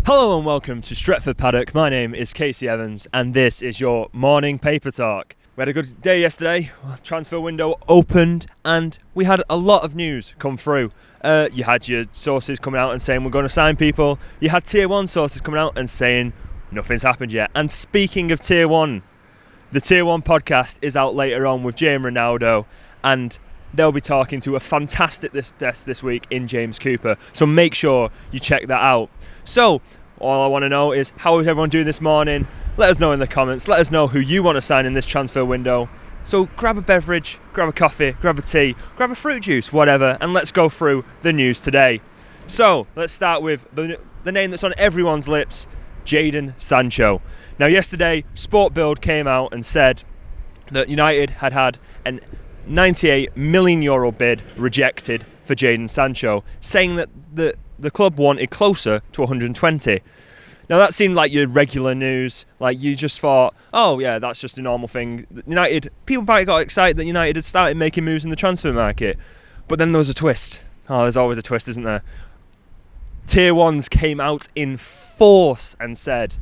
Hello and welcome to Stretford Paddock. My name is Casey Evans and this is your morning paper talk. We had a good day yesterday, transfer window opened and we had a lot of news come through. You had your sources coming out and saying we're going to sign people. You had Tier 1 sources coming out and saying nothing's happened yet. And speaking of Tier 1, the Tier 1 podcast is out later on with Jay and Ronaldo and they'll be talking to a fantastic guest this week in James Cooper. So make sure you check that out. So, all I want to know is, how is everyone doing this morning? Let us know in the comments. Let us know who you want to sign in this transfer window. So grab a beverage, grab a coffee, grab a tea, grab a fruit juice, whatever, and let's go through the news today. So, let's start with the name that's on everyone's lips, Jadon Sancho. Now, yesterday, Sport Build came out and said that United had an €98 million bid rejected for Jadon Sancho, saying that the club wanted closer to 120. Now that seemed like your regular news, like you just thought, oh yeah, that's just a normal thing. People probably got excited that United had started making moves in the transfer market, but then there was a twist. Oh, there's always a twist, isn't there? Tier 1s came out in force and said,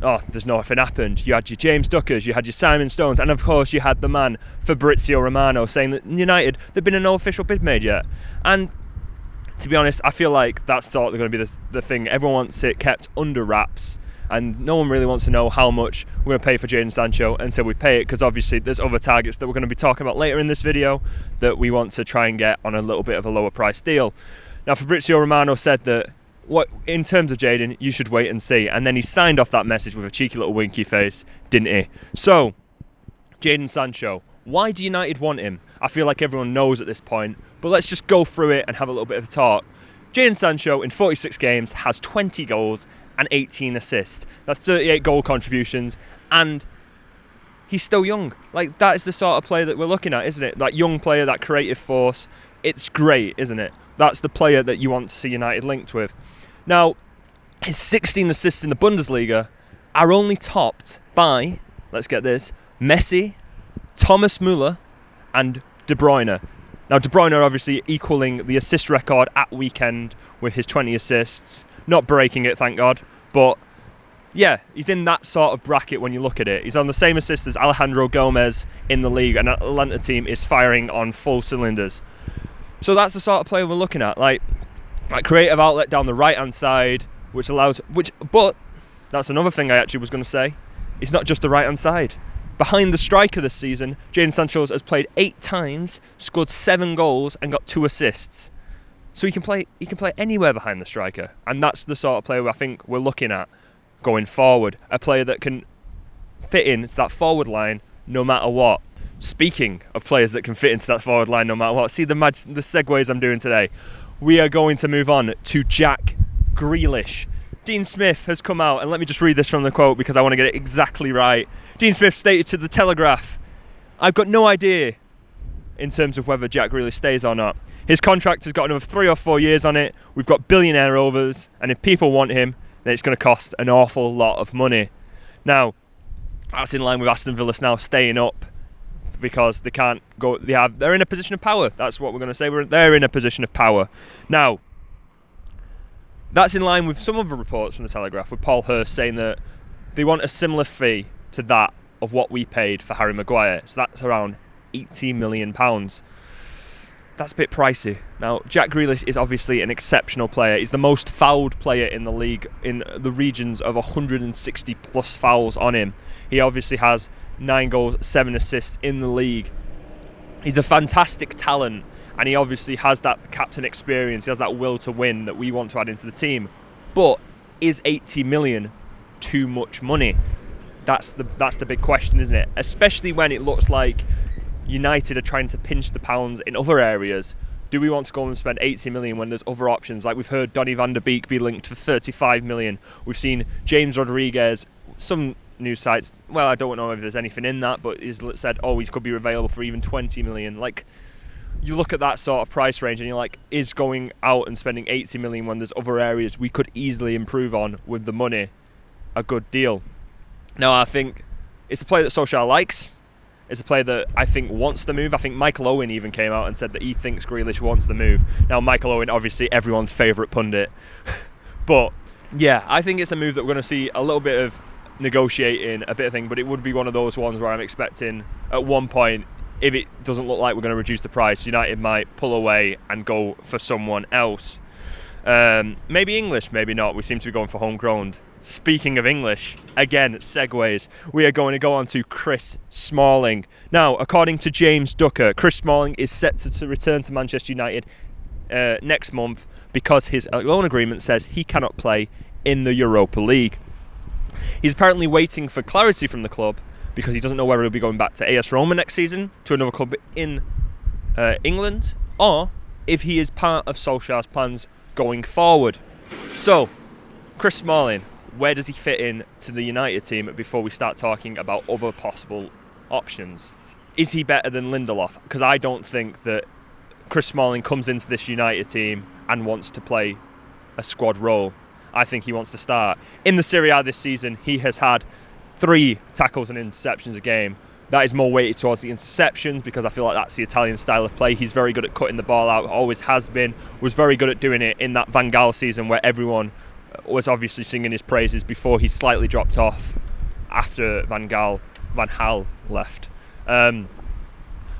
oh, there's nothing happened. You had your James Duckers, you had your Simon Stones, and of course you had the man Fabrizio Romano saying that United, there'd been no official bid made yet. And to be honest, I feel like that's sort of going to be the thing. Everyone wants it kept under wraps, and no one really wants to know how much we're going to pay for Jadon Sancho until we pay it, because obviously there's other targets that we're going to be talking about later in this video that we want to try and get on a little bit of a lower price deal. Now, Fabrizio Romano said that in terms of Jadon, you should wait and see, and then he signed off that message with a cheeky little winky face, didn't he? So, Jadon Sancho, why do United want him? I feel like everyone knows at this point, but let's just go through it and have a little bit of a talk. Jadon Sancho, in 46 games, has 20 goals and 18 assists. That's 38 goal contributions, and he's still young. Like, that is the sort of player that we're looking at, isn't it? That young player, that creative force. It's great, isn't it? That's the player that you want to see United linked with. Now, his 16 assists in the Bundesliga are only topped by, let's get this, Messi, Thomas Müller and De Bruyne. Now, De Bruyne obviously equaling the assist record at weekend with his 20 assists. Not breaking it, thank God. But, yeah, he's in that sort of bracket when you look at it. He's on the same assist as Alejandro Gomez in the league, and the Atlanta team is firing on full cylinders. So that's the sort of player we're looking at. Like creative outlet down the right-hand side, but that's another thing I actually was going to say. It's not just the right-hand side. Behind the striker this season, Jadon Sancho has played 8 times, scored 7 goals and got 2 assists. So he can play anywhere behind the striker. And that's the sort of player I think we're looking at going forward. A player that can fit into that forward line no matter what. Speaking of players that can fit into that forward line no matter what, see the segues I'm doing today. We are going to move on to Jack Grealish. Dean Smith has come out, and let me just read this from the quote because I want to get it exactly right. Dean Smith stated to The Telegraph, "I've got no idea in terms of whether Jack Grealish stays or not. His contract has got another 3 or 4 years on it. We've got billionaire overs, and if people want him, then it's going to cost an awful lot of money." Now, that's in line with Aston Villa now staying up because they can't go. They're in a position of power. That's what we're going to say. They're in a position of power. Now, that's in line with some other reports from The Telegraph, with Paul Hurst saying that they want a similar fee to that of what we paid for Harry Maguire. So that's around £80 million. That's a bit pricey. Now, Jack Grealish is obviously an exceptional player. He's the most fouled player in the league, in the regions of 160 plus fouls on him. He obviously has 9 goals, 7 assists in the league. He's a fantastic talent, and he obviously has that captain experience. He has that will to win that we want to add into the team. But is 80 million too much money? That's the big question, isn't it? Especially when it looks like United are trying to pinch the pounds in other areas. Do we want to go and spend 80 million when there's other options? Like we've heard Donny van der Beek be linked for 35 million. We've seen James Rodriguez, some news sites, well, I don't know if there's anything in that, but he's said, oh, he could be available for even 20 million. Like, you look at that sort of price range and you're like, is going out and spending 80 million when there's other areas we could easily improve on with the money a good deal? Now, I think it's a player that Solskjaer likes. It's a player that I think wants to move. I think Michael Owen even came out and said that he thinks Grealish wants to move. Now, Michael Owen, obviously everyone's favourite pundit. But Yeah, I think it's a move that we're going to see a little bit of negotiating, a bit of thing, but it would be one of those ones where I'm expecting at one point, if it doesn't look like we're going to reduce the price, United might pull away and go for someone else. Maybe English, maybe not. We seem to be going for homegrown. Speaking of English, again, segues, we are going to go on to Chris Smalling. Now, according to James Ducker, Chris Smalling is set to return to Manchester United next month because his loan agreement says he cannot play in the Europa League. He's apparently waiting for clarity from the club because he doesn't know whether he'll be going back to AS Roma next season, to another club in England, or if he is part of Solskjaer's plans going forward. So, Chris Smalling, where does he fit in to the United team before we start talking about other possible options? Is he better than Lindelof? Because I don't think that Chris Smalling comes into this United team and wants to play a squad role. I think he wants to start. In the Serie A this season, he has had 3 tackles and interceptions a game. That is more weighted towards the interceptions because I feel like that's the Italian style of play. He's very good at cutting the ball out, always has been, was very good at doing it in that Van Gaal season where everyone was obviously singing his praises before he slightly dropped off after Van Gaal left.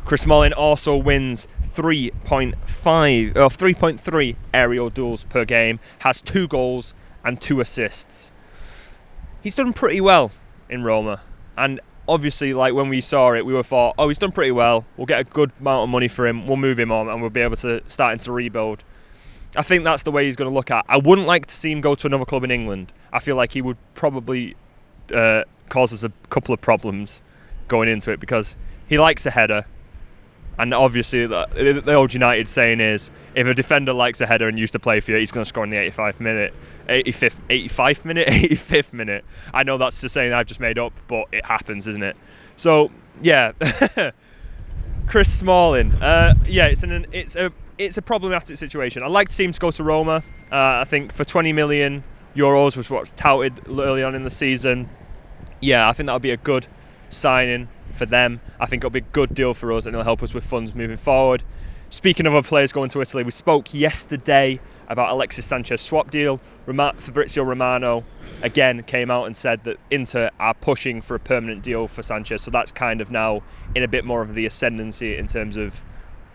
Chris Smalling also wins 3.3 aerial duels per game, has 2 goals and 2 assists. He's done pretty well in Roma, and obviously, like when we saw it, we were thought, he's done pretty well. We'll get a good amount of money for him. We'll move him on, and we'll be able to start into rebuild. I think that's the way he's going to look at. I wouldn't like to see him go to another club in England. I feel like he would probably cause us a couple of problems going into it because he likes a header. And obviously, the old United saying is, if a defender likes a header and used to play for you, he's going to score in the 85th minute. I know that's the saying I've just made up, but it happens, isn't it? So, yeah. Chris Smalling. It's a problematic situation. I'd like to see him to go to Roma. I think for 20 million euros was what's touted early on in the season. Yeah, I think that would be a good signing for them. I think it'll be a good deal for us and it'll help us with funds moving forward. Speaking of other players going to Italy, we spoke yesterday about Alexis Sanchez swap deal. Fabrizio Romano again came out and said that Inter are pushing for a permanent deal for Sanchez, so that's kind of now in a bit more of the ascendancy in terms of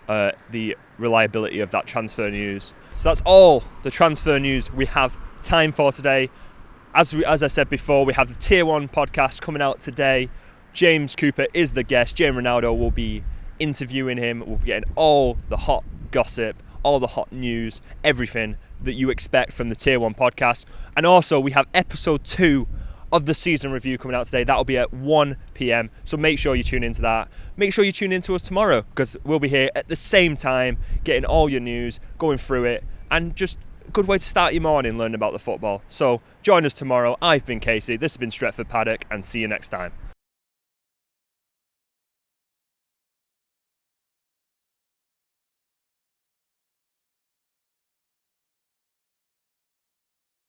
the reliability of that transfer news. So that's all the transfer news we have time for today. As I said before, we have the Tier 1 podcast coming out today. James Cooper is the guest. Jane Ronaldo will be interviewing him. We'll be getting all the hot gossip, all the hot news, everything that you expect from the Tier 1 podcast. And also, we have episode 2 of the season review coming out today. That'll be at 1 p.m. So make sure you tune into that. Make sure you tune into us tomorrow because we'll be here at the same time, getting all your news, going through it, and just a good way to start your morning learning about the football. So join us tomorrow. I've been Casey. This has been Stretford Paddock, and see you next time.